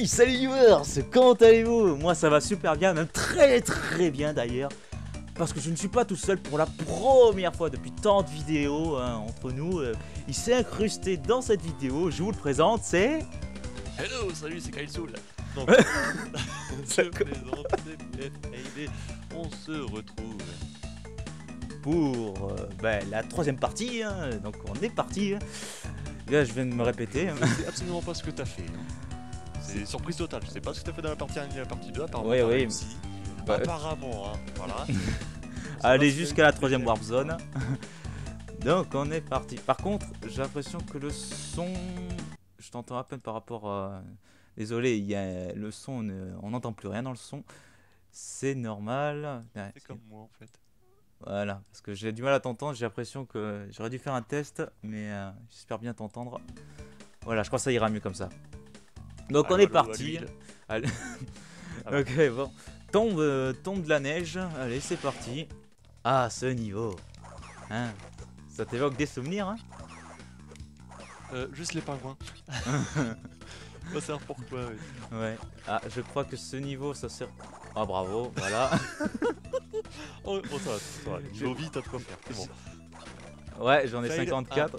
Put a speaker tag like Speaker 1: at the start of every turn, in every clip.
Speaker 1: Hey, salut viewers, comment allez-vous? Moi ça va super bien, même très bien d'ailleurs. Parce que je ne suis pas tout seul pour la première fois depuis tant de vidéos entre nous. Il s'est incrusté dans cette vidéo, je vous le présente, c'est...
Speaker 2: Hello, salut, c'est Kyle Soul. Donc, on se présente, c'est BFAD. On se retrouve
Speaker 1: pour la troisième partie, donc on est parti. Là je viens de me répéter.
Speaker 2: Je sais absolument pas ce que t'as fait. C'est surprise totale, je sais pas ce que t'as fait dans la partie 1 et la partie 2, apparemment.
Speaker 1: Oui, oui.
Speaker 2: Réussi.
Speaker 1: Bah,
Speaker 2: apparemment, voilà.
Speaker 1: Allez jusqu'à la troisième warp zone. Donc on est parti. Par contre, j'ai l'impression que le son... Je t'entends à peine par rapport à... Désolé, il y a le son, on n'entend plus rien dans le son. C'est normal. Ouais,
Speaker 2: C'est comme moi en fait.
Speaker 1: voilà, parce que j'ai du mal à t'entendre. J'ai l'impression que j'aurais dû faire un test, mais j'espère bien t'entendre. Voilà, je crois que ça ira mieux comme ça. Donc on est parti. Allez. Ok, bon. Tombe de la neige. Allez, c'est parti. Ah, ce niveau. Hein, ça t'évoque des souvenirs, hein?
Speaker 2: Juste les pingouins. On va savoir pourquoi. Oui.
Speaker 1: Ouais. Ah, je crois que ce niveau, ça sert... Ah, bravo, voilà.
Speaker 2: Oh, ça va. Niveau vie, t'as de quoi faire, c'est bon.
Speaker 1: Ouais, j'en ai
Speaker 2: Fail
Speaker 1: 54.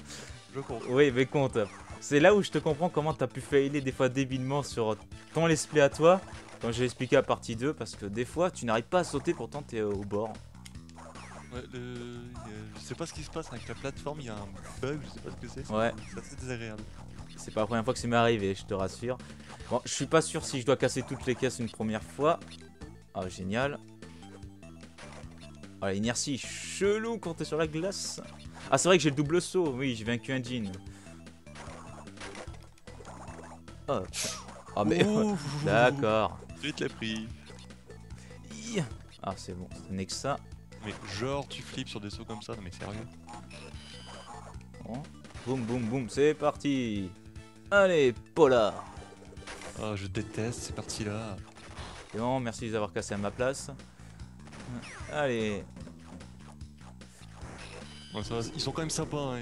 Speaker 2: Je compte.
Speaker 1: Oui, mais compte. C'est là où je te comprends comment t'as pu failer des fois débilement sur ton let's play à toi, quand j'ai expliqué la partie 2, parce que des fois, tu n'arrives pas à sauter, pourtant t'es au bord.
Speaker 2: Ouais, je sais pas ce qui se passe avec la plateforme, il y a un bug, je sais pas ce que c'est.
Speaker 1: Ouais.
Speaker 2: C'est assez désagréable.
Speaker 1: C'est pas la première fois que c'est m'est arrivé, je te rassure. Bon, je suis pas sûr si je dois casser toutes les caisses une première fois. Ah, génial. Ah, l'inertie chelou quand t'es sur la glace. Ah, c'est vrai que j'ai le double saut. Oui, j'ai vaincu un jean. Oh, ah, mais... D'accord.
Speaker 2: Tu te l'as pris.
Speaker 1: Ah, c'est bon, ce n'est que ça.
Speaker 2: Mais genre tu flippes sur des sauts comme ça, non mais sérieux.
Speaker 1: Bon. Boum, boum, boum, c'est parti. Allez, Polar.
Speaker 2: Ah, je déteste ces parties-là.
Speaker 1: C'est bon, merci de les avoir cassés à ma place. Allez.
Speaker 2: Ouais, ça va, ils sont quand même sympas hein,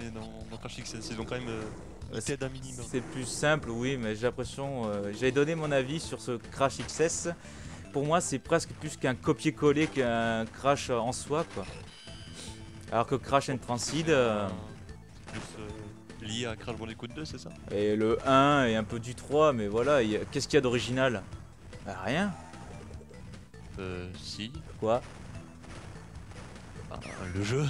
Speaker 2: dans Crash XS, ils ont quand même ils t'aident un minimum.
Speaker 1: C'est plus simple, oui, mais j'ai l'impression... J'avais donné mon avis sur ce Crash XS. Pour moi, c'est presque plus qu'un copier-coller qu'un Crash en soi, quoi. Alors que Crash and Transit...
Speaker 2: C'est plus lié à Crash Bandicoot 2, c'est ça?
Speaker 1: Et le 1 et un peu du 3, mais voilà, qu'est-ce qu'il y a d'original? Bah, rien.
Speaker 2: Si.
Speaker 1: Quoi?
Speaker 2: Ah, le jeu.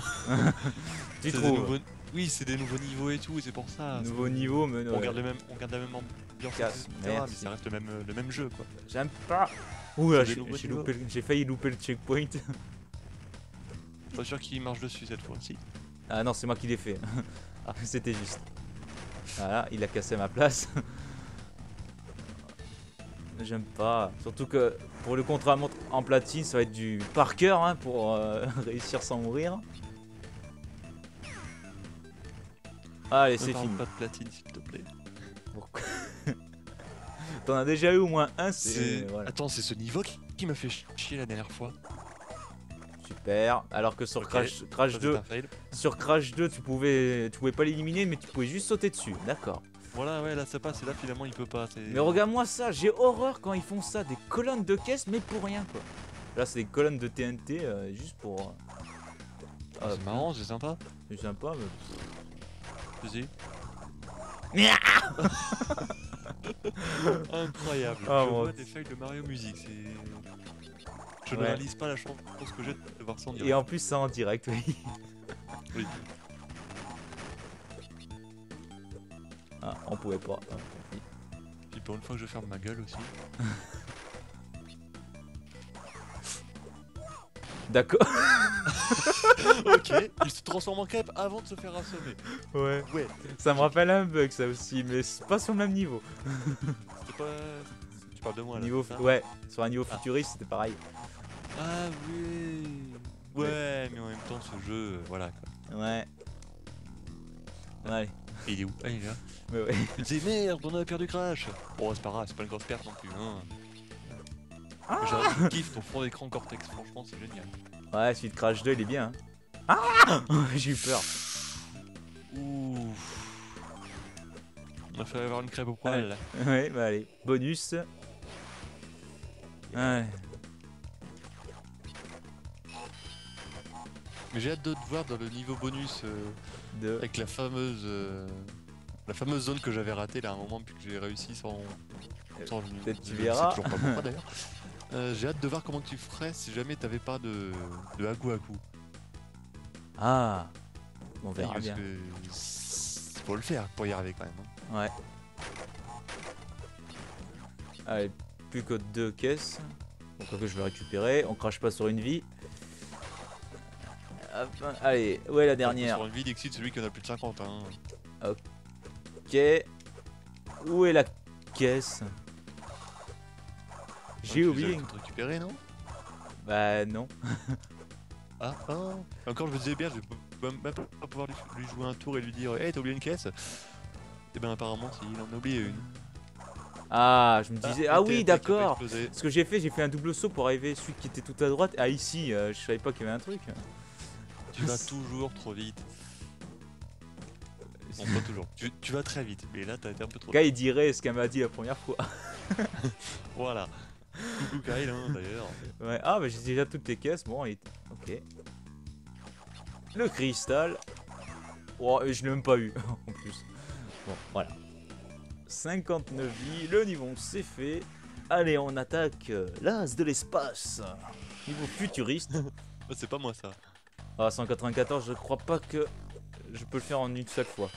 Speaker 1: Tu trouves?
Speaker 2: Oui, c'est des nouveaux niveaux et tout, et c'est pour ça.
Speaker 1: Nouveau niveau, mais non.
Speaker 2: On garde la même ambiance,
Speaker 1: Casse,
Speaker 2: etc., mais
Speaker 1: merci.
Speaker 2: ça reste le même jeu, quoi.
Speaker 1: J'aime pas. Ouh là,
Speaker 2: C'est des nouveaux niveaux.
Speaker 1: j'ai failli louper le checkpoint.
Speaker 2: Je suis pas sûr qu'il marche dessus cette fois-ci.
Speaker 1: Ah non, c'est moi qui l'ai fait. Ah, c'était juste. Voilà, il a cassé ma place. J'aime pas. Surtout que pour le contre-la-montre en platine, ça va être du par cœur hein, pour réussir sans mourir. Allez, c'est fini.
Speaker 2: Pas de platine, s'il te plaît.
Speaker 1: Pourquoi? T'en as déjà eu au moins un, c'est... Voilà.
Speaker 2: Attends, c'est ce niveau qui m'a fait chier la dernière fois.
Speaker 1: Super. Alors que sur Crash 2, sur Crash 2, tu pouvais pas l'éliminer, mais tu pouvais juste sauter dessus. D'accord.
Speaker 2: Voilà, ouais, là ça passe, et là finalement il peut pas.
Speaker 1: Mais regarde-moi ça, j'ai horreur quand ils font ça, des colonnes de caisse, mais pour rien quoi. Là, c'est des colonnes de TNT juste pour.
Speaker 2: C'est marrant, c'est sympa.
Speaker 1: C'est sympa, mais.
Speaker 2: Vas-y. Incroyable.
Speaker 1: Oh,
Speaker 2: je
Speaker 1: mon
Speaker 2: vois des feuilles de Mario Music, c'est. Je ne réalise pas la chance que j'ai de voir ça en direct.
Speaker 1: Et en plus, ça en direct, oui.
Speaker 2: Oui.
Speaker 1: Ah, on pouvait pas. Ah,
Speaker 2: Puis pour une fois que je ferme ma gueule aussi.
Speaker 1: d'accord.
Speaker 2: Ok, il se transforme en crêpe avant de se faire assommer.
Speaker 1: Ouais.
Speaker 2: Ouais.
Speaker 1: Ça me rappelle un bug, ça aussi, mais c'est pas sur le même niveau.
Speaker 2: C'était pas. Tu parles de moi là.
Speaker 1: Niveau,
Speaker 2: c'est ça
Speaker 1: ouais, sur un niveau futuriste, c'était pareil.
Speaker 2: Ah oui. Ouais, mais en même temps, ce jeu, voilà quoi.
Speaker 1: Ouais. Allez.
Speaker 2: Et il est où? Ah, il est là.
Speaker 1: Mais ouais.
Speaker 2: Il disait merde, on a perdu Crash. Bon, c'est pas grave, c'est pas une grosse perte non plus. Hein. Je kiffe ton fond d'écran Cortex, franchement, c'est génial.
Speaker 1: Ouais, celui de Crash 2, il est bien. Hein. Ah j'ai eu peur.
Speaker 2: Ouh. On a fait avoir une crêpe au poil.
Speaker 1: Ouais, bah allez. Bonus. Ouais.
Speaker 2: Mais j'ai hâte de te voir dans le niveau bonus avec la fameuse zone que j'avais ratée là à un moment puis que j'ai réussi sans
Speaker 1: Peut-être tu
Speaker 2: je sais
Speaker 1: verras.
Speaker 2: toujours pas pourquoi d'ailleurs. J'ai hâte de voir comment tu ferais si jamais t'avais pas de Haku Haku.
Speaker 1: Ah, on verra
Speaker 2: Parce
Speaker 1: bien.
Speaker 2: que faut le faire pour y arriver quand même. Hein.
Speaker 1: Ouais. Allez, plus que 2 caisses. Donc que je vais récupérer. On crache pas sur une vie. Hop, allez, où est la dernière?
Speaker 2: Sur une vie d'Exit, celui qui en a plus de 50. Hein.
Speaker 1: Ok. Où est la caisse? J'ai oublié.
Speaker 2: Tu l'as récupéré, non?
Speaker 1: Bah non.
Speaker 2: Ah. Encore je me disais bien, je vais même pas pouvoir lui jouer un tour et lui dire hey, t'as oublié une caisse? Et ben apparemment il en a oublié une.
Speaker 1: Ah, je me disais. Ah oui, d'accord.
Speaker 2: Ce
Speaker 1: Ce que j'ai fait un double saut pour arriver celui qui était tout à droite. Ah ici, je savais pas qu'il y avait un truc.
Speaker 2: Tu vas toujours trop vite. Non, pas toujours. Tu vas très vite, mais là t'as été un peu trop.
Speaker 1: Kai dirait ce qu'elle m'a dit la première fois.
Speaker 2: Voilà. Coucou Kyle, hein, d'ailleurs.
Speaker 1: Ouais. Ah, bah j'ai déjà toutes les caisses. Bon, ok. Le cristal. Oh, je l'ai même pas eu en plus. Bon, voilà. 59 vies. Le niveau c'est fait. Allez, on attaque l'as de l'espace. Niveau futuriste.
Speaker 2: C'est pas moi ça.
Speaker 1: Ah, 194, je crois pas que je peux le faire en une seule fois.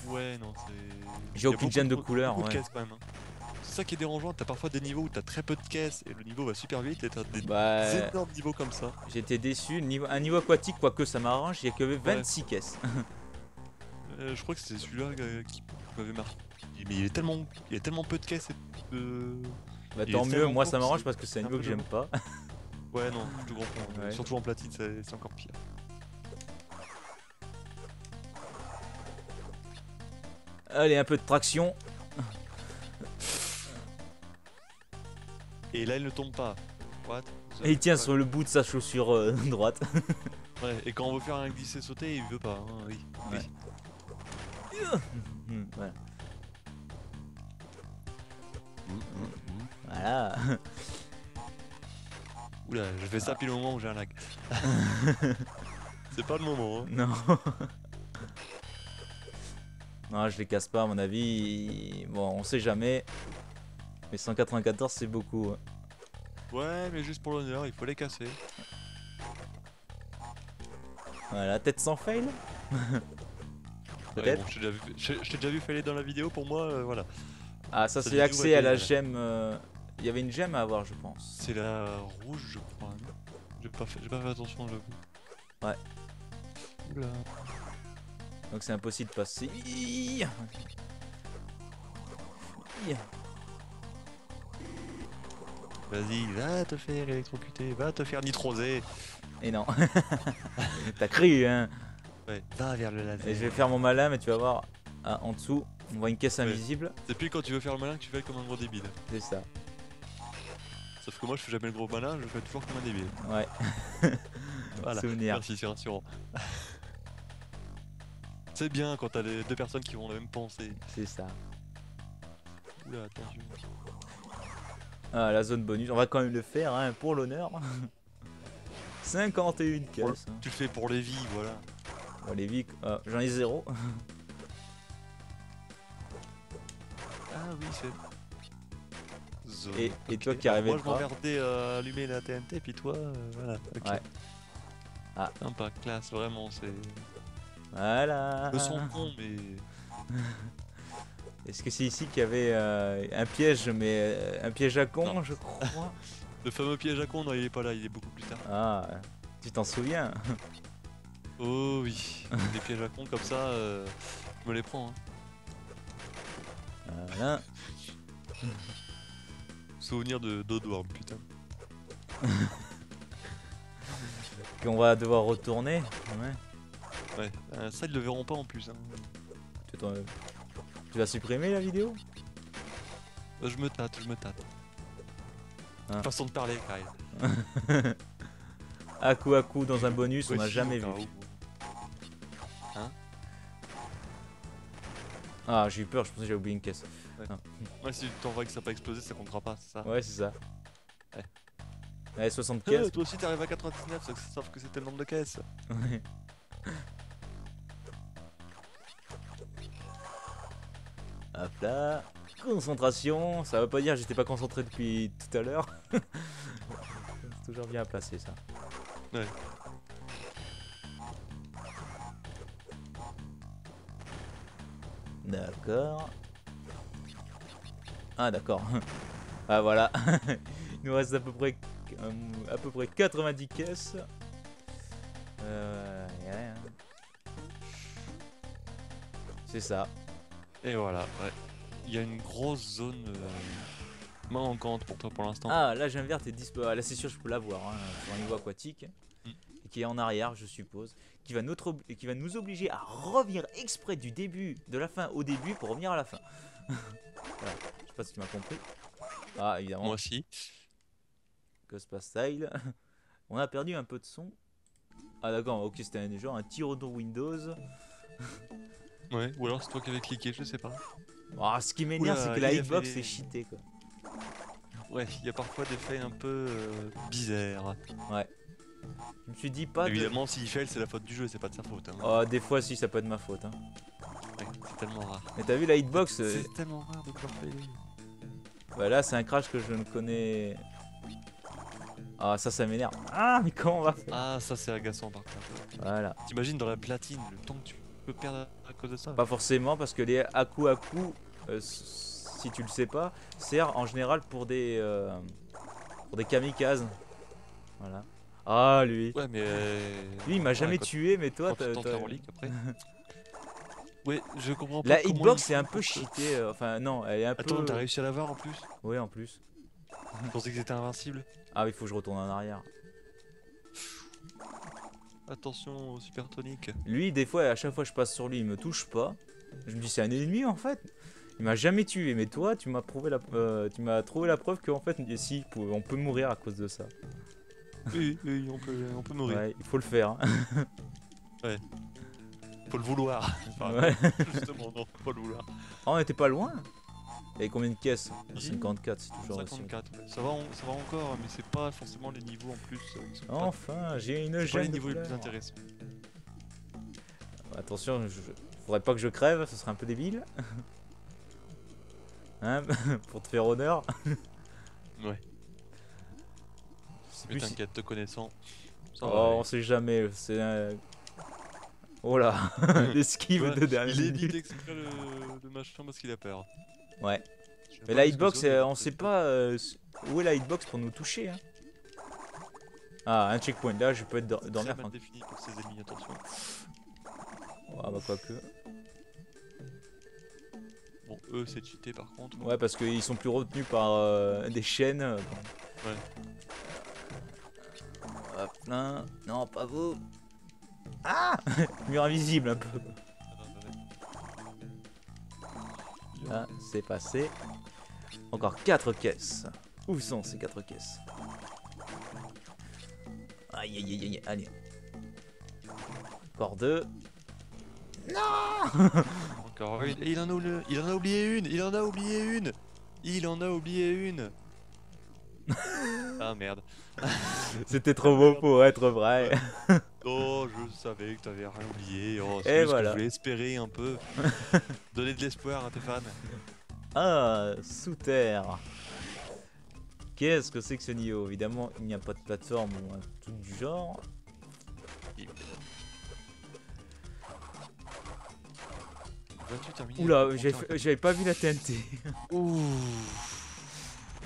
Speaker 2: Ouais, non, c'est.
Speaker 1: J'ai aucune gêne de couleur.
Speaker 2: Beaucoup de
Speaker 1: Ouais.
Speaker 2: caisses, quand même. Hein. C'est ça qui est dérangeant, t'as parfois des niveaux où t'as très peu de caisses et le niveau va super vite et t'as des énormes niveaux comme ça.
Speaker 1: J'étais déçu. Un niveau aquatique, quoique ça m'arrange, il y a que 26 caisses.
Speaker 2: Je crois que c'est celui-là qui m'avait marqué. Mais il y a tellement peu de caisses et
Speaker 1: Bah tant mieux, moi ça m'arrange parce que c'est un niveau que j'aime pas.
Speaker 2: Ouais, non, je te comprends.
Speaker 1: Ouais.
Speaker 2: Surtout en platine, c'est encore pire.
Speaker 1: Allez, un peu de traction.
Speaker 2: Et là, il ne tombe pas. What?
Speaker 1: Et il tient sur le bout de sa chaussure droite.
Speaker 2: Ouais, et quand on veut faire un glisser sauter, il veut pas. Hein, oui.
Speaker 1: Ouais. Voilà. Voilà.
Speaker 2: Oula, je fais ça pile au moment où j'ai un lag. C'est pas le moment. Hein.
Speaker 1: Non. Non, je les casse pas à mon avis. Bon, on sait jamais. Mais 194 c'est beaucoup.
Speaker 2: Ouais, mais juste pour l'honneur, il faut les casser.
Speaker 1: Voilà, tête sans fail.
Speaker 2: Ouais, bon, je t'ai déjà vu failler dans la vidéo, pour moi, voilà.
Speaker 1: Ah, ça c'est accès à la gemme. Il y avait une gemme à avoir, je pense.
Speaker 2: C'est la rouge, je crois. Non, j'ai pas fait attention, j'avoue.
Speaker 1: Ouais.
Speaker 2: Oula.
Speaker 1: Donc c'est impossible de passer.
Speaker 2: Vas-y, va te faire électrocuter, va te faire nitroser.
Speaker 1: Et non. T'as cru, hein.
Speaker 2: Ouais, va vers le laser.
Speaker 1: Et je vais faire mon malin, mais tu vas voir. Ah, en dessous, on voit une caisse invisible.
Speaker 2: C'est plus quand tu veux faire le malin que tu fais comme un gros débile.
Speaker 1: C'est ça.
Speaker 2: Sauf que moi je fais jamais le gros malin, je fais toujours comme un débile.
Speaker 1: Ouais.
Speaker 2: Voilà.
Speaker 1: Souvenir.
Speaker 2: Merci, c'est rassurant. C'est bien quand t'as les deux personnes qui vont la même pensée.
Speaker 1: C'est ça.
Speaker 2: Oula, attention.
Speaker 1: Ah, la zone bonus, on va quand même le faire, hein, pour l'honneur. 51 caisses.
Speaker 2: Tu le fais pour les vies, voilà.
Speaker 1: Bon, les vies, j'en ai 0.
Speaker 2: Ah oui, c'est. Zone.
Speaker 1: Et toi qui arrivais
Speaker 2: moi je
Speaker 1: pas.
Speaker 2: m'emmerdais à allumer la TNT, puis toi, voilà. Ok.
Speaker 1: Ouais. Ah.
Speaker 2: Sympa, classe, vraiment, c'est.
Speaker 1: Voilà.
Speaker 2: Le son con, mais.
Speaker 1: Est-ce que c'est ici qu'il y avait un piège, mais un piège à con,
Speaker 2: Non.
Speaker 1: je crois.
Speaker 2: Le fameux piège à con, non, il est pas là, il est beaucoup plus tard.
Speaker 1: Ah, tu t'en souviens?
Speaker 2: Oh oui, des pièges à con comme ça, je me les prends. Hein.
Speaker 1: Voilà.
Speaker 2: Souvenir de Dodworm, putain.
Speaker 1: Qu'on va devoir retourner. Ouais.
Speaker 2: Ouais, ça ils le verront pas en plus. Hein.
Speaker 1: Tu vas supprimer la vidéo?
Speaker 2: Je me tâte.
Speaker 1: Ah.
Speaker 2: Façon de parler, Kyle.
Speaker 1: À coup dans un bonus, on
Speaker 2: Ouais,
Speaker 1: n'a
Speaker 2: si,
Speaker 1: jamais
Speaker 2: au
Speaker 1: vu.
Speaker 2: cas où. Hein?
Speaker 1: Ah, j'ai eu peur, je pensais que j'avais oublié une caisse.
Speaker 2: Ouais, si tu t'envoies que ça n'a pas explosé, ça comptera pas, c'est ça?
Speaker 1: Ouais, c'est ça. Ouais, 60 caisses.
Speaker 2: Toi aussi t'arrives à 99, sauf que c'était le nombre de caisses.
Speaker 1: Ouais. Hop là. Concentration. Ça veut pas dire que j'étais pas concentré depuis tout à l'heure. C'est toujours bien à placer ça.
Speaker 2: Ouais.
Speaker 1: D'accord. Ah d'accord. Ah voilà. Il nous reste à peu près 90 caisses. Ouais, hein. C'est ça.
Speaker 2: Et voilà, ouais. Il y a une grosse zone manquante pour toi pour l'instant.
Speaker 1: Ah, là, j'aime verte est dispo. Ah, là, c'est sûr, je peux la voir. Hein, sur un niveau aquatique.
Speaker 2: Mm.
Speaker 1: Et qui est en arrière, je suppose. Qui va nous obliger à revenir exprès du début, de la fin au début pour revenir à la fin. Voilà. Je sais pas si tu m'as compris. Ah, évidemment.
Speaker 2: Moi aussi.
Speaker 1: Cospa Style. On a perdu un peu de son. Ah, d'accord. Ok, c'était genre un tir auto Windows.
Speaker 2: Ouais, ou alors c'est toi qui avais cliqué, je sais pas.
Speaker 1: Ah, ce qui m'énerve,
Speaker 2: Oula,
Speaker 1: c'est que la
Speaker 2: il a
Speaker 1: hitbox
Speaker 2: fait-
Speaker 1: est cheatée, quoi.
Speaker 2: Ouais, il y a parfois des faits un peu bizarres.
Speaker 1: Ouais. Je me suis dit pas de...
Speaker 2: Évidemment, s'il fail, c'est la faute du jeu, c'est pas de sa faute. Hein.
Speaker 1: Oh, des fois, si, ça peut être ma faute. Hein.
Speaker 2: Ouais, c'est tellement rare.
Speaker 1: Mais t'as vu la hitbox
Speaker 2: C'est tellement rare de pouvoir failer.
Speaker 1: Bah là, c'est un crash que je ne connais. Ah, ça m'énerve. Ah, mais comment on va faire?
Speaker 2: Ah, ça c'est agaçant par contre.
Speaker 1: Voilà.
Speaker 2: T'imagines dans la platine le temps que tu peux perdre à cause de ça?
Speaker 1: Pas forcément, parce que les à coup, si tu le sais pas, sert en général pour des kamikazes. Voilà. Ah, lui.
Speaker 2: Ouais, mais.
Speaker 1: Lui, il m'a jamais
Speaker 2: quand-
Speaker 1: tué, mais toi,
Speaker 2: Quand tu tentes la relique après. Ouais, je comprends pas.
Speaker 1: La
Speaker 2: comment
Speaker 1: hitbox
Speaker 2: ils
Speaker 1: est un
Speaker 2: font
Speaker 1: peu
Speaker 2: pour que-
Speaker 1: cheatée. Enfin, non, elle est un
Speaker 2: Attends,
Speaker 1: peu.
Speaker 2: t'as réussi à l'avoir en plus?
Speaker 1: Oui, en plus.
Speaker 2: Je pensais que c'était invincible.
Speaker 1: Ah, il faut que je retourne en arrière.
Speaker 2: Attention au super tonique.
Speaker 1: Lui, des fois, à chaque fois que je passe sur lui, il me touche pas. Je me dis, c'est un ennemi en fait. Il m'a jamais tué, mais toi, tu m'as trouvé la preuve qu'en fait, si, on peut mourir à cause de ça.
Speaker 2: Oui, oui, on peut mourir.
Speaker 1: Ouais, il faut le faire. Hein.
Speaker 2: Faut le vouloir. Enfin,
Speaker 1: Ouais.
Speaker 2: Justement, non, faut pas le vouloir.
Speaker 1: Oh, on était pas loin. Il y avait combien de caisses?
Speaker 2: Oui.
Speaker 1: 54, c'est toujours aussi.
Speaker 2: 54. Ouais. Ça va encore, mais c'est pas forcément les niveaux en plus. Qui sont pas-
Speaker 1: Enfin, j'ai une
Speaker 2: c'est pas les
Speaker 1: gemme de
Speaker 2: niveaux les plus
Speaker 1: couleur.
Speaker 2: intéressants.
Speaker 1: Attention, faudrait pas que je crève, ce serait un peu débile. Hein, pour te faire honneur.
Speaker 2: Ouais.
Speaker 1: Je sais
Speaker 2: Mais
Speaker 1: plus si-
Speaker 2: t'inquiète, te connaissant. Ça va
Speaker 1: Oh,
Speaker 2: aller.
Speaker 1: on sait jamais. Oh là, l'esquive
Speaker 2: Ouais,
Speaker 1: de dernière
Speaker 2: il évite
Speaker 1: minute.
Speaker 2: exprès le machin parce qu'il a peur.
Speaker 1: Ouais.
Speaker 2: Je sais
Speaker 1: Mais
Speaker 2: pas
Speaker 1: la
Speaker 2: parce que
Speaker 1: hitbox,
Speaker 2: zone,
Speaker 1: on sait pas où est la hitbox pour nous toucher. Hein. Ah, un checkpoint. Là, je peux être
Speaker 2: c'est
Speaker 1: dormir.
Speaker 2: très mal défini pour ses ennemis, attention.
Speaker 1: Ah bah quoique.
Speaker 2: Bon, eux c'est cheaté par contre.
Speaker 1: Ouais, parce qu'ils sont plus retenus par des chaînes.
Speaker 2: Ouais.
Speaker 1: Hop là. Non, pas vous. Ah mur invisible un peu. Là, c'est passé. Encore 4 caisses. Où sont ces 4 caisses? Aïe aïe aïe aïe, allez. Encore 2.
Speaker 2: Encore une. Et il en a oublié une. Il en a oublié une. Il en a oublié une. Ah merde.
Speaker 1: C'était trop beau pour être vrai.
Speaker 2: Oh, je savais que t'avais rien oublié. Oh,
Speaker 1: Et
Speaker 2: c'est juste
Speaker 1: voilà.
Speaker 2: que je voulais espérer un peu. Donner de l'espoir à tes fans.
Speaker 1: Ah, sous terre. Qu'est-ce que c'est que ce niveau? Évidemment, il n'y a pas de plateforme ou un truc du genre.
Speaker 2: Vas-tu terminer
Speaker 1: Oula,
Speaker 2: avec le compteur?
Speaker 1: j'avais pas vu la TNT.
Speaker 2: Ouh.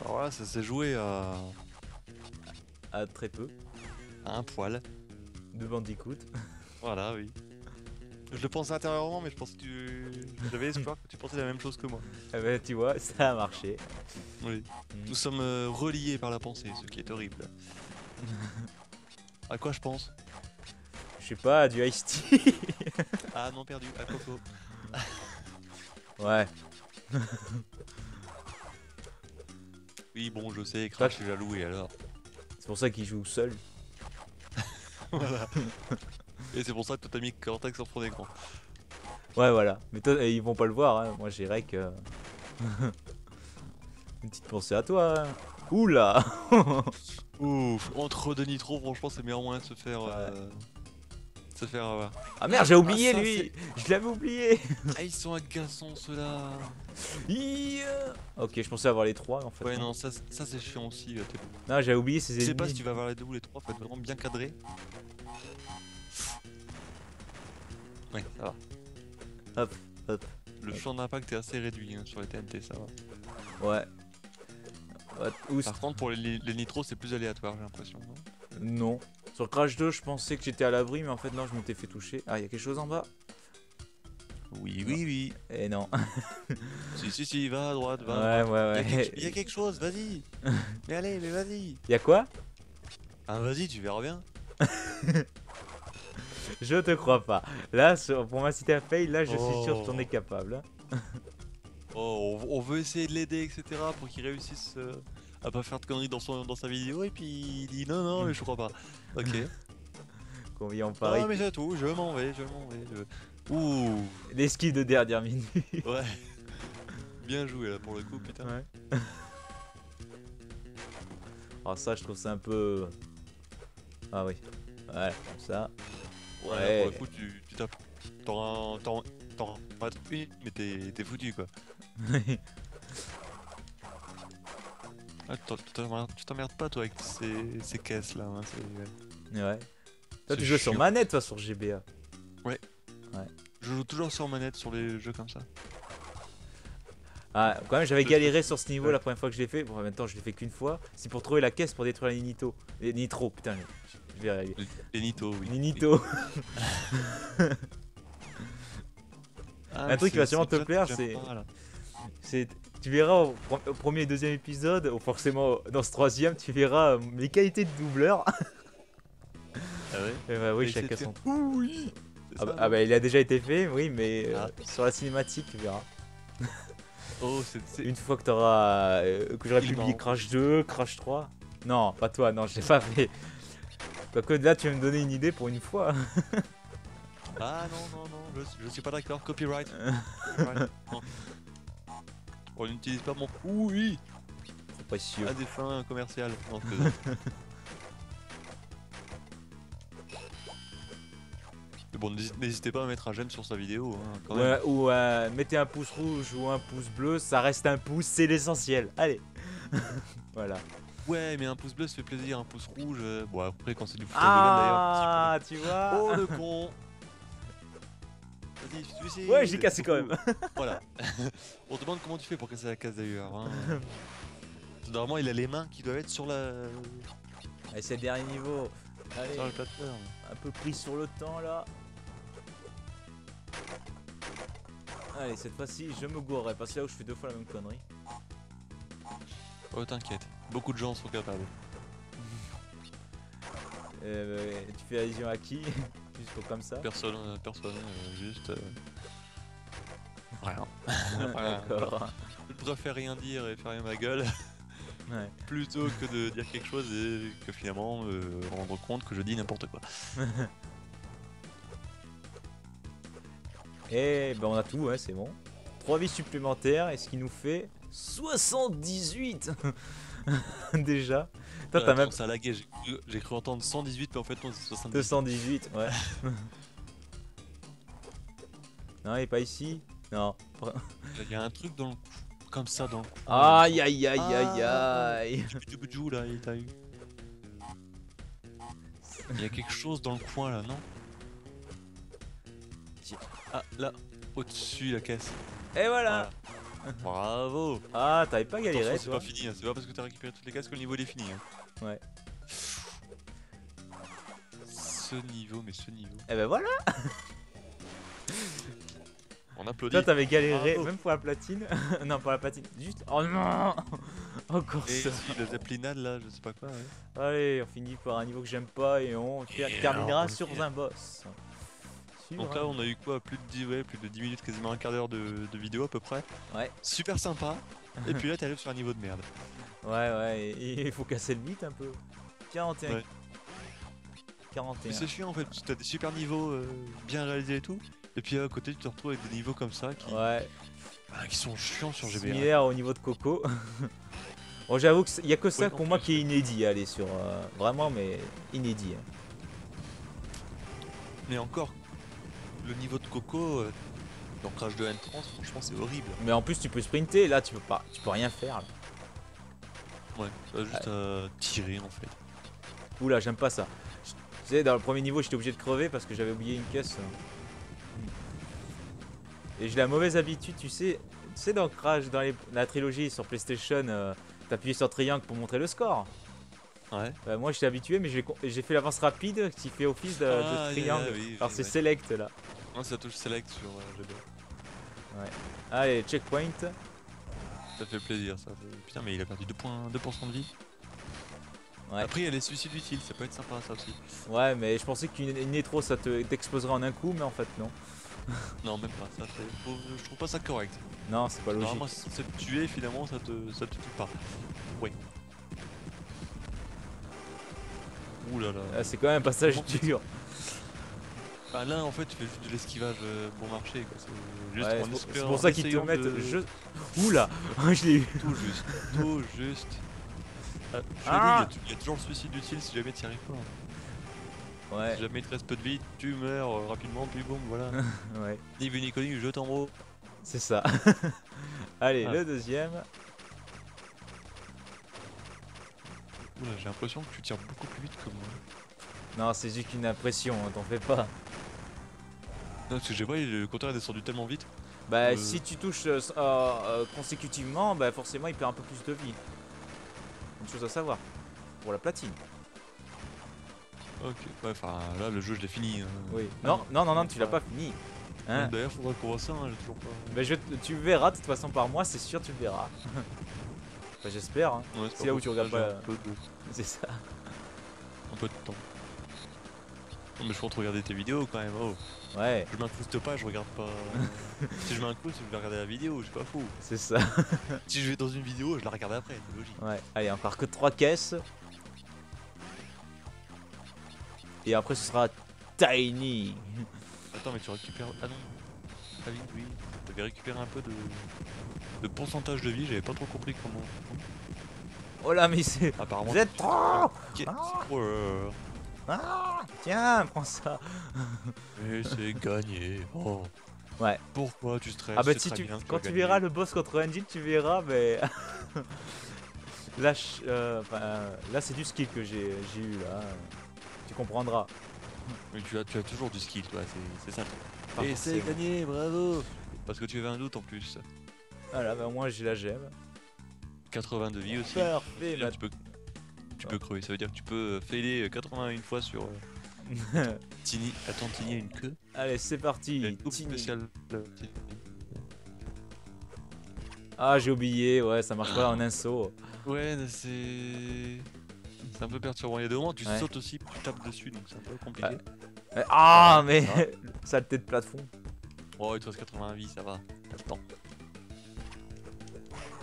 Speaker 2: Alors là, ça s'est joué
Speaker 1: Ah, très peu.
Speaker 2: à un poil.
Speaker 1: De Bandicoot.
Speaker 2: Voilà, oui. Je le pensais intérieurement, mais je pense que j'avais espoir que tu pensais la même chose que moi.
Speaker 1: Ah bah, tu vois, ça a marché.
Speaker 2: Oui.
Speaker 1: Mm.
Speaker 2: Nous sommes reliés par la pensée, ce qui est horrible. À quoi je pense?
Speaker 1: Je sais pas, du Ice-T.
Speaker 2: Ah non, perdu, à Coco.
Speaker 1: Ouais.
Speaker 2: Oui, bon, je sais, Crash est jaloux, et alors?
Speaker 1: C'est pour ça qu'il joue seul.
Speaker 2: Voilà. Et c'est pour ça que toi t'as mis Cortex en fond d'écran.
Speaker 1: Ouais, voilà. Mais toi, ils vont pas le voir. Hein. Moi, j'irais que. Une petite pensée à toi. Hein. Oula.
Speaker 2: Ouf, entre deux nitros, franchement, c'est le meilleur moyen de se faire avoir.
Speaker 1: Ah merde, j'ai oublié
Speaker 2: ça,
Speaker 1: lui. Je l'avais oublié.
Speaker 2: Ah, ils sont agaçants ceux-là.
Speaker 1: Ok, je pensais avoir les 3 en fait.
Speaker 2: Ouais, non, ça c'est chiant aussi.
Speaker 1: Non, j'avais oublié ces
Speaker 2: Je sais pas si
Speaker 1: ennemis.
Speaker 2: tu vas avoir les 2 ou les 3, faut être vraiment bien cadré. Ouais, ça va.
Speaker 1: Hop, hop.
Speaker 2: Le champ d'impact est assez réduit hein, sur les TNT, ça va.
Speaker 1: Ouais.
Speaker 2: Par contre, pour les nitros, c'est plus aléatoire, j'ai l'impression.
Speaker 1: Non. Sur Crash 2, je pensais que j'étais à l'abri, mais en fait, non, je m'étais fait toucher. Ah, il y a quelque chose en bas?
Speaker 2: Oui.
Speaker 1: Eh non.
Speaker 2: Si, va à droite, va.
Speaker 1: Ouais.
Speaker 2: Il y a quelque chose, vas-y. Mais allez, mais vas-y.
Speaker 1: Y'a quoi?
Speaker 2: Ah, vas-y, tu verras bien.
Speaker 1: Je te crois pas. Là, pour m'inciter à fail, là, je suis sûr que t'en es capable.
Speaker 2: Oh, on veut essayer de l'aider, etc. pour qu'il réussisse à pas faire de conneries dans sa vidéo. Et puis il dit non, mais je crois pas. Ok.
Speaker 1: Combien on parie?
Speaker 2: Non, mais c'est tout, je m'en vais. Ouh.
Speaker 1: L'esquive de dernière minute.
Speaker 2: Ouais. Bien joué là pour le coup, putain.
Speaker 1: Ouais. Alors ça, je trouve ça un peu... Ah oui. Ouais, comme ça.
Speaker 2: Ouais. Pour le coup, tu tapes. T'auras pas de prix, mais t'es foutu quoi. Ah, tu t'emmerdes pas toi avec ces caisses là. Hein,
Speaker 1: ouais. Toi,
Speaker 2: C'est
Speaker 1: tu joues sur
Speaker 2: chiant.
Speaker 1: manette, toi, sur GBA.
Speaker 2: Je joue toujours sur manette sur les jeux comme ça.
Speaker 1: Ah, quand même, j'avais galéré sur ce niveau la première fois que je l'ai fait. Bon, en même temps, je l'ai fait qu'une fois. C'est pour trouver la caisse pour détruire les nitros. Les nitros, putain. Je vais arriver.
Speaker 2: Les nitos, oui.
Speaker 1: Les nitos.
Speaker 2: Ah,
Speaker 1: Un truc qui va sûrement te
Speaker 2: ça que
Speaker 1: plaire,
Speaker 2: j'aime
Speaker 1: c'est...
Speaker 2: pas, là.
Speaker 1: Tu verras au premier et deuxième épisode, ou forcément dans ce troisième, tu verras mes qualités de doubleur.
Speaker 2: Ah ouais.
Speaker 1: Et bah oui,
Speaker 2: Et
Speaker 1: chacun
Speaker 2: c'était-
Speaker 1: son.
Speaker 2: Oui. C'est ça,
Speaker 1: Ah bah il a déjà été fait, oui, mais
Speaker 2: Ah.
Speaker 1: sur la cinématique, tu verras.
Speaker 2: Oh, c'est...
Speaker 1: Une fois que t'auras que j'aurai
Speaker 2: Il
Speaker 1: publié
Speaker 2: ment.
Speaker 1: Crash 2, Crash 3. Non, pas toi, non, je l'ai pas fait. Quoique là, tu vas me donner une idée pour une fois.
Speaker 2: Ah non, je suis pas d'accord. Copyright. Copyright. Non. On n'utilise pas mon oui
Speaker 1: Trop précieux.
Speaker 2: à des fins commerciales. Non, je plaisante. Mais bon, n'hésitez pas à mettre un j'aime sur sa vidéo. Hein, quand même.
Speaker 1: Ouais, ou mettez un pouce rouge ou un pouce bleu, ça reste un pouce, c'est l'essentiel. Allez. Voilà.
Speaker 2: Ouais, mais un pouce bleu ça fait plaisir, un pouce rouge. Bon, après, quand c'est du foutage de laine d'ailleurs.
Speaker 1: Ah, tu vois.
Speaker 2: Oh le con. Vas-y, suicide.
Speaker 1: Ouais, j'ai cassé quand même.
Speaker 2: Voilà. On te demande comment tu fais pour casser la case d'ailleurs. Hein. Normalement, il a les mains qui doivent être sur la
Speaker 1: Allez, c'est le dernier niveau. Allez,
Speaker 2: sur la plateforme.
Speaker 1: un peu pris sur le temps là. Allez, cette fois-ci, je me gourrerai. Parce que là où je fais 2 fois la même connerie.
Speaker 2: Oh, t'inquiète. Beaucoup de gens sont capables.
Speaker 1: Tu fais allusion à qui? Juste pour comme ça.
Speaker 2: Personne, juste. Rien.
Speaker 1: D'accord.
Speaker 2: Je préfère rien dire et fermer ma gueule
Speaker 1: Ouais.
Speaker 2: plutôt que de dire quelque chose et que finalement me rendre compte que je dis n'importe quoi.
Speaker 1: Et ben on a tout, ouais, c'est bon. 3 vies supplémentaires, et ce qui nous fait 78 déjà. Toi t'as
Speaker 2: Attends,
Speaker 1: même
Speaker 2: ça a lagué, j'ai cru entendre 118 mais en fait non c'est 70.
Speaker 1: 218, ouais. Non, il est pas ici. Non.
Speaker 2: Il y a un truc dans le comme ça dans le coin.
Speaker 1: Aïe aïe aïe aïe aïe.
Speaker 2: Tchoubidjou là, il t'a eu. Il y a quelque chose dans le coin là, non? Ah là, au-dessus la caisse.
Speaker 1: Et voilà.
Speaker 2: Bravo.
Speaker 1: Ah, t'avais pas galéré
Speaker 2: Attention, c'est
Speaker 1: toi.
Speaker 2: pas fini, hein. C'est pas parce que t'as récupéré toutes les caisses que le niveau il est fini. Hein.
Speaker 1: Ouais.
Speaker 2: Ce niveau, mais ce niveau.
Speaker 1: Et ben voilà.
Speaker 2: On applaudit.
Speaker 1: Toi t'avais galéré,
Speaker 2: Bravo.
Speaker 1: même pour la platine. Non, pour la platine. Juste. Oh non. Encore
Speaker 2: Et
Speaker 1: ça.
Speaker 2: si, le Zeppelinade là, je sais pas quoi. Ouais.
Speaker 1: Allez, on finit par un niveau que j'aime pas et on terminera
Speaker 2: alors,
Speaker 1: sur
Speaker 2: ok.
Speaker 1: un boss. Sur
Speaker 2: Donc
Speaker 1: un-
Speaker 2: là, on a eu quoi? Plus de 10 minutes, quasiment un quart d'heure de vidéo à peu près.
Speaker 1: Ouais.
Speaker 2: Super sympa. Et puis là, t'arrives sur un niveau de merde.
Speaker 1: Ouais, et il faut casser le beat un peu. 41.
Speaker 2: Ouais.
Speaker 1: 41.
Speaker 2: Mais c'est chiant en fait, parce que t'as des super niveaux bien réalisés et tout. Et puis à côté, tu te retrouves avec des niveaux comme ça
Speaker 1: Ouais,
Speaker 2: qui sont chiants sur GBA.
Speaker 1: similaire au niveau de Coco. Bon, j'avoue qu'il y a que ça
Speaker 2: Ouais,
Speaker 1: pour
Speaker 2: en
Speaker 1: moi
Speaker 2: plus,
Speaker 1: qui est inédit, allez, sur... vraiment, mais inédit. Hein.
Speaker 2: Mais encore, le niveau de Coco dans Crash 2 N30, franchement, c'est horrible.
Speaker 1: Mais en plus, tu peux sprinter, là, tu peux rien faire. Là.
Speaker 2: Ouais, tu vas juste tirer en fait.
Speaker 1: Oula, j'aime pas ça. Tu sais, dans le premier niveau, j'étais obligé de crever parce que j'avais oublié une caisse. Et j'ai la mauvaise habitude, tu sais dans Crash, dans la trilogie sur PlayStation, t'appuyais sur triangle pour montrer le score.
Speaker 2: Ouais.
Speaker 1: Moi, j'étais habitué, mais j'ai fait l'avance rapide qui fait office de triangle.
Speaker 2: Oui,
Speaker 1: Alors, c'est
Speaker 2: ouais.
Speaker 1: select là.
Speaker 2: Moi, ça touche select sur G2.
Speaker 1: Ouais. Allez, checkpoint.
Speaker 2: Ça fait plaisir ça. Putain, mais il a perdu 2% de vie.
Speaker 1: Ouais.
Speaker 2: Après, il y a les suicides utiles, ça peut être sympa ça aussi.
Speaker 1: Ouais, mais je pensais qu'une nitro ça t'exploserait en un coup, mais en fait, non.
Speaker 2: Non, même pas. Ça, je trouve pas ça correct.
Speaker 1: Non, c'est pas logique.
Speaker 2: Normalement, si c'est te tuer, finalement, ça te tue pas. Ouais. Ouh là là.
Speaker 1: Ah, c'est quand même un passage
Speaker 2: Comment
Speaker 1: dur.
Speaker 2: Bah là, en fait, tu fais juste de l'esquivage bon marché. Quoi. C'est juste
Speaker 1: Ouais,
Speaker 2: en
Speaker 1: c'est pour ça qu'ils te
Speaker 2: essayant
Speaker 1: mettent.
Speaker 2: de-
Speaker 1: Oula, je l'ai eu.
Speaker 2: Tout juste. Tout juste. Ah, chez
Speaker 1: Ah
Speaker 2: lui, il y a toujours le suicide utile si jamais tu n'y arrives pas.
Speaker 1: Ouais,
Speaker 2: Si jamais il te reste peu de vie, tu meurs rapidement, puis boum, voilà.
Speaker 1: ouais,
Speaker 2: Ni vu ni connu, je t'en haut.
Speaker 1: c'est ça. Allez,
Speaker 2: Ah.
Speaker 1: le deuxième.
Speaker 2: Oula, j'ai l'impression que tu tires beaucoup plus vite que moi.
Speaker 1: Non, c'est juste une impression, hein, t'en fais pas.
Speaker 2: Non, parce que j'ai pas, le compteur est descendu tellement vite.
Speaker 1: Bah, si tu touches consécutivement, bah forcément il perd un peu plus de vie. Une chose à savoir. Pour la platine.
Speaker 2: Ok, ouais, enfin là, le jeu, je l'ai fini.
Speaker 1: Oui.
Speaker 2: Ah
Speaker 1: Non, non, non, non, tu l'as pas fini. Hein.
Speaker 2: D'ailleurs, faudrait qu'on voit ça, hein, j'ai toujours pas.
Speaker 1: Bah, tu verras de toute façon par moi, c'est sûr, tu le verras. Enfin, j'espère. Hein.
Speaker 2: Ouais,
Speaker 1: C'est là où tu regardes
Speaker 2: j'ai
Speaker 1: pas. C'est ça.
Speaker 2: un peu de temps. Non, mais je compte regarder tes vidéos quand même. Oh,
Speaker 1: Ouais,
Speaker 2: je m'incruste pas, je regarde pas. Si je m'incruste, je vais regarder la vidéo, je suis pas fou.
Speaker 1: c'est ça.
Speaker 2: Si je vais dans une vidéo, je la regarde après, c'est logique.
Speaker 1: Ouais, allez, encore que 3 caisses. Et après, ce sera Tiny.
Speaker 2: Attends, mais tu récupères. Ah non, ta vie, oui. Tu avais récupéré un peu de pourcentage de vie, j'avais pas trop compris comment.
Speaker 1: Oh là, mais c'est.
Speaker 2: Apparemment.
Speaker 1: Vous êtes trop.
Speaker 2: Ok.
Speaker 1: Ah.
Speaker 2: Oh là là.
Speaker 1: Ah, tiens, prends ça.
Speaker 2: Mais c'est gagné. Oh.
Speaker 1: Ouais.
Speaker 2: Pourquoi tu stresses?
Speaker 1: Ah bah
Speaker 2: C'est
Speaker 1: si
Speaker 2: très
Speaker 1: tu,
Speaker 2: bien,
Speaker 1: quand
Speaker 2: vas
Speaker 1: tu
Speaker 2: gagner.
Speaker 1: verras le boss contre Engine, tu verras, mais là, là c'est du skill que j'ai eu là. Tu comprendras.
Speaker 2: Mais tu as toujours du skill, toi, c'est ça.
Speaker 1: Pas
Speaker 2: Et c'est
Speaker 1: forcément.
Speaker 2: gagné, bravo. Parce que tu avais un doute en plus.
Speaker 1: Voilà, bah moi j'ai la gemme.
Speaker 2: 80 de vie aussi.
Speaker 1: Parfait.
Speaker 2: Là, tu peux crever, ça veut dire que tu peux failer 81 fois sur Tiny. Attends, Tiny a une queue.
Speaker 1: Allez, c'est
Speaker 2: Il a
Speaker 1: parti.
Speaker 2: une coupe
Speaker 1: Tiny.
Speaker 2: spéciale.
Speaker 1: Ah, j'ai oublié. Ouais, ça marche pas en un saut.
Speaker 2: Ouais, mais c'est un peu perturbant. Il y a des moments où tu
Speaker 1: Ouais.
Speaker 2: sautes aussi, tu tapes dessus, donc c'est un peu compliqué.
Speaker 1: Ah, mais
Speaker 2: Ça.
Speaker 1: saleté de plafond.
Speaker 2: Oh, il te reste 80 vies, ça va. T'as le temps.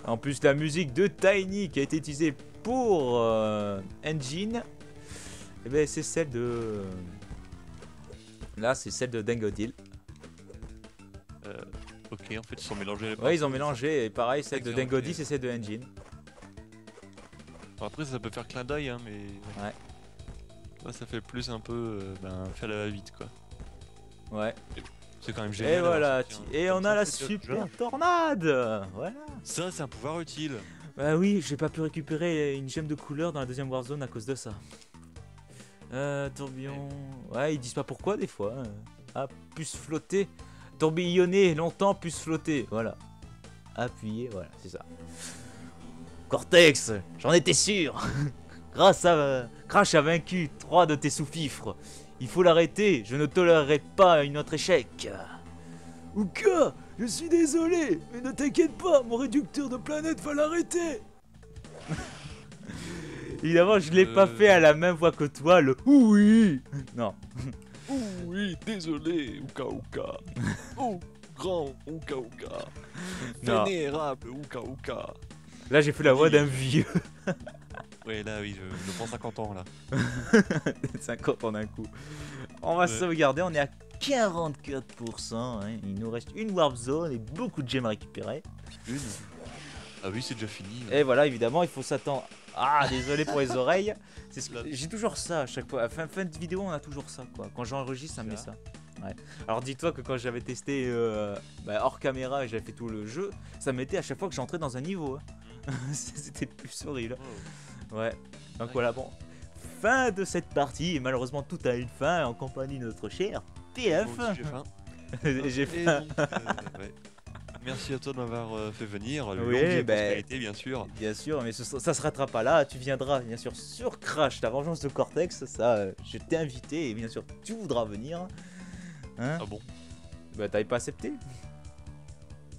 Speaker 1: En plus, la musique de Tiny qui a été utilisée pour Engine, et ben c'est celle de. Là, c'est celle de Dangodil.
Speaker 2: Ok, en fait, ils sont mélangés. les
Speaker 1: Ouais, ils ont
Speaker 2: morceaux,
Speaker 1: mélangé. Et pareil, celle de
Speaker 2: Excellent,
Speaker 1: Dangodil,
Speaker 2: ok.
Speaker 1: c'est celle de Engine.
Speaker 2: Bon, après, ça peut faire clin d'œil, hein, mais.
Speaker 1: Ouais.
Speaker 2: Là, ça fait plus un peu. Faire la va-vite, quoi.
Speaker 1: Ouais.
Speaker 2: C'est quand même génial.
Speaker 1: Et
Speaker 2: d'avoir
Speaker 1: voilà.
Speaker 2: sorti
Speaker 1: Et
Speaker 2: comme
Speaker 1: on
Speaker 2: ça,
Speaker 1: a la
Speaker 2: en fait,
Speaker 1: super tornade. Voilà.
Speaker 2: Ça, c'est un pouvoir utile.
Speaker 1: Bah oui, j'ai pas pu récupérer une gemme de couleur dans la deuxième Warzone à cause de ça. Tourbillon. Ouais, ils disent pas pourquoi des fois. Hein. Ah, puce flotter. Tourbillonner longtemps, puce flotter. Voilà. Appuyer, voilà, c'est ça. Cortex, j'en étais sûr. Grâce à Crash a vaincu 3 de tes sous-fifres. Il faut l'arrêter, je ne tolérerai pas une autre échec. Ouka, je suis désolé, mais ne t'inquiète pas, mon réducteur de planète va l'arrêter. Évidemment, je l'ai pas fait à la même voix que toi, le oui. Non.
Speaker 2: Oui, désolé, Ouka Ouka. Oh, grand Ouka Ouka.
Speaker 1: Non.
Speaker 2: Vénérable Ouka Ouka.
Speaker 1: Là, j'ai fait la voix d'un vieux.
Speaker 2: Ouais, là, oui, je prends 50 ans, là.
Speaker 1: 50 en un coup. On va
Speaker 2: Ouais.
Speaker 1: sauvegarder, on est à 44%. Hein. Il nous reste une Warp Zone et beaucoup de gemmes à récupérer.
Speaker 2: Une. Ah oui, c'est déjà fini.
Speaker 1: Et voilà, évidemment, il faut s'attendre. Ah, désolé pour les oreilles.
Speaker 2: Là.
Speaker 1: J'ai toujours ça à chaque fois. Fin de vidéo, on a toujours ça, quoi. Quand j'enregistre, ça me met ça. Ouais. Alors dis-toi que quand j'avais testé hors caméra et j'avais fait tout le jeu, ça me mettait à chaque fois que j'entrais dans un niveau. Hein. C'était plus horrible.
Speaker 2: Oh.
Speaker 1: Ouais. Donc voilà, bon. Fin de cette partie. Et malheureusement, tout a une fin en compagnie de notre cher PF.
Speaker 2: Moi aussi, j'ai faim.
Speaker 1: J'ai
Speaker 2: Et
Speaker 1: faim.
Speaker 2: donc, ouais. Merci à toi de m'avoir fait venir.
Speaker 1: Oui,
Speaker 2: Longue vie et
Speaker 1: ben,
Speaker 2: prospérité, bien sûr.
Speaker 1: Bien sûr, mais ça se rattrape pas là. Tu viendras bien sûr sur Crash, la vengeance de Cortex. Ça, je t'ai invité et bien sûr, tu voudras venir. Hein?
Speaker 2: Ah bon?
Speaker 1: Bah, t'avais pas accepté?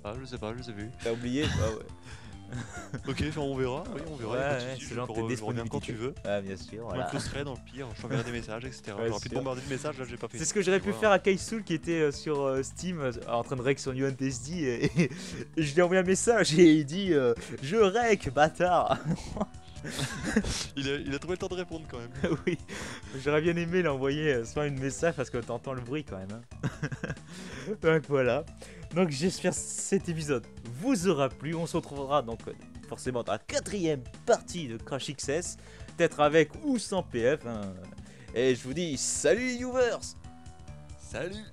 Speaker 2: Ah, je sais pas, je les ai vus.
Speaker 1: T'as oublié? Ah ouais.
Speaker 2: Ok, enfin, on verra. Oui, on verra.
Speaker 1: Ouais,
Speaker 2: y a pas de
Speaker 1: ouais,
Speaker 2: souci,
Speaker 1: c'est genre tes
Speaker 2: je reviens quand tu veux.
Speaker 1: Ah, bien sûr,
Speaker 2: Je
Speaker 1: voilà.
Speaker 2: m'incrusterai dans le pire, je t'enverrai des messages, etc.
Speaker 1: Ouais,
Speaker 2: J'aurais pu te
Speaker 1: sûr.
Speaker 2: bombarder de messages, là j'ai pas fait.
Speaker 1: C'est ce que j'aurais
Speaker 2: Tu
Speaker 1: pu
Speaker 2: vois.
Speaker 1: faire à Kaisul qui était sur Steam en train de rec sur New TSD et je lui ai envoyé un message et il dit je rec, bâtard.
Speaker 2: Il a trouvé le temps de répondre quand même.
Speaker 1: Oui, j'aurais bien aimé l'envoyer soit une message parce que t'entends le bruit quand même. Hein. Donc voilà. Donc j'espère que cet épisode vous aura plu. On se retrouvera donc forcément dans la 4ème partie de Crash XS. Peut-être avec ou sans PF. Hein. Et je vous dis salut les viewers.
Speaker 2: Salut!